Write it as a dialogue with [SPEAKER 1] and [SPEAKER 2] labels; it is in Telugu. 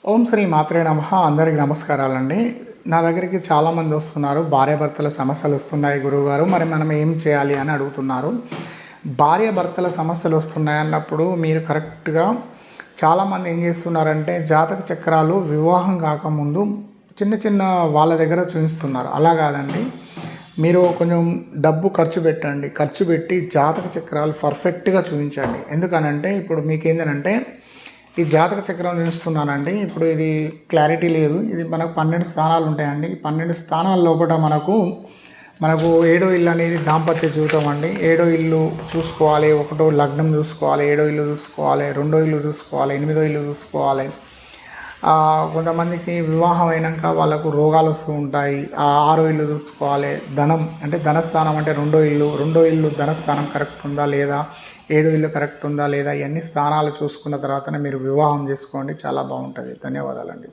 [SPEAKER 1] ఓం శ్రీ మాత్రే నమః. అందరికి నమస్కారాలండి. నా దగ్గరికి చాలామంది వస్తున్నారు, భార్యాభర్తల సమస్యలు వస్తున్నాయి గురువుగారు, మరి మనం ఏం చేయాలి అని అడుగుతున్నారు. భార్యాభర్తల సమస్యలు వస్తున్నాయి అన్నప్పుడు మీరు కరెక్ట్గా చాలామంది ఏం చేస్తున్నారంటే జాతక చక్రాలు వివాహం కాకముందు చిన్న చిన్న వాళ్ళ దగ్గర చూపిస్తున్నారు. అలా కాదండి, మీరు కొంచెం డబ్బు ఖర్చు పెట్టి జాతక చక్రాలు పర్ఫెక్ట్గా చూపించండి. ఎందుకనంటే ఇప్పుడు మీకేంటంటే ఈ జాతక చక్రం చూస్తున్నానండి. ఇప్పుడు ఇది క్లారిటీ లేదు. ఇది మనకు 12 స్థానాలు ఉంటాయండి. 12 స్థానాల లోపల మనకు ఏడో ఇల్లు అనేది దాంపత్య జీవితం అండి. ఏడో ఇల్లు చూసుకోవాలి, ఒకటో లగ్నం చూసుకోవాలి, ఏడో ఇల్లు చూసుకోవాలి, రెండో ఇల్లు చూసుకోవాలి, ఎనిమిదో ఇల్లు చూసుకోవాలి. కొంతమందికి వివాహం అయినాక వాళ్ళకు రోగాలు వస్తూ ఉంటాయి. ఆరో ఇల్లు చూసుకోవాలి. ధనం అంటే ధనస్థానం అంటే రెండో ఇల్లు ధనస్థానం కరెక్ట్ ఉందా లేదా, ఏడో ఇల్లు కరెక్ట్ ఉందా లేదా, ఇవన్నీ స్థానాలు చూసుకున్న తర్వాతనే మీరు వివాహం చేసుకోండి. చాలా బాగుంటుంది. ధన్యవాదాలండి.